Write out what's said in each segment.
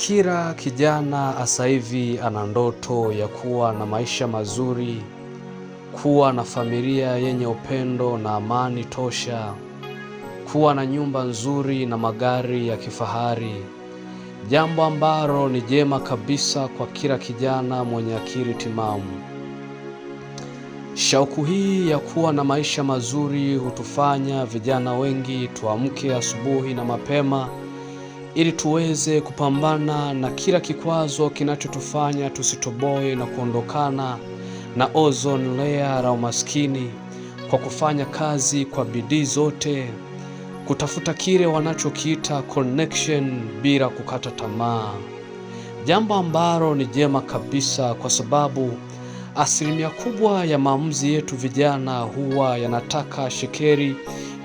Kila kijana sasa hivi ana ndoto ya kuwa na maisha mazuri, kuwa na familia yenye upendo na amani tosha, kuwa na nyumba nzuri na magari ya kifahari. Jambo ambalo ni jema kabisa kwa kila kijana mwenye akili timamu. Shauku hii ya kuwa na maisha mazuri hutufanya vijana wengi tuamke asubuhi na mapema ili tuweze kupambana na kila kikwazo kinachotufanya tusitoboe na kuondokana na ozone layer la umaskini, kwa kufanya kazi kwa bidii zote, kutafuta kile wanachokiita connection bila kukata tamaa. Jambo ambalo ni jema kabisa, kwa sababu asilimia kubwa ya maamuzi yetu vijana huwa yanataka shekeri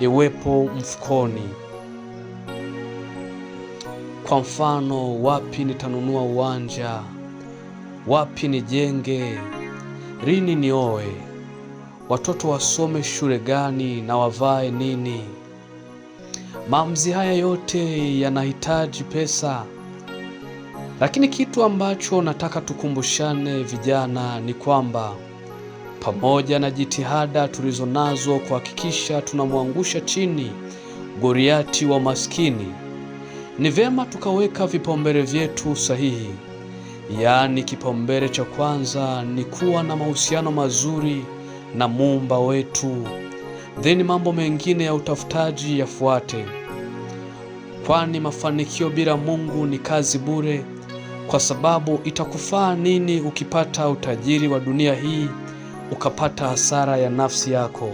iwepo mfukoni. Kwa mfano, wapi nitanunua uwanja, wapi nijenge, lini nioe, watoto wasome shule gani na wavae nini. Maamuzi haya yote yanahitaji pesa. Lakini kitu ambacho nataka tukumbushane vijana ni kwamba pamoja na jitihada tulizonazo kuhakikisha tunamwangusha chini Goliati wa maskini, ni vyema tukaweka vipaumbele vyetu sahihi. Yaani, kipaumbele cha kwanza ni kuwa na mahusiano mazuri na Muumba wetu, then mambo mengine ya utafutaji yafuate. Kwani mafanikio bila Mungu ni kazi bure, kwa sababu itakufaa nini ukipata utajiri wa dunia hii ukapata hasara ya nafsi yako?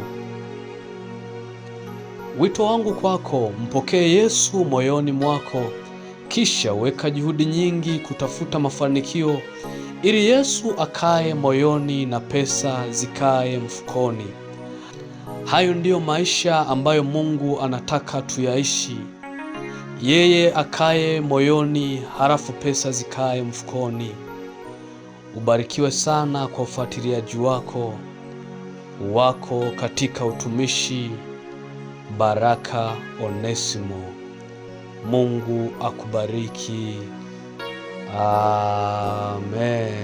Wito wangu kwako, mpokee Yesu moyoni mwako, kisha weka juhudi nyingi kutafuta mafanikio ili Yesu akae moyoni na pesa zikae mfukoni. Hayo ndiyo maisha ambayo Mungu anataka tuyaishi. Yeye akae moyoni, halafu pesa zikae mfukoni. Ubarikiwe sana kwa ufuatiliaji wako katika utumishi. Baraka Onesimo. Mungu akubariki. Amen.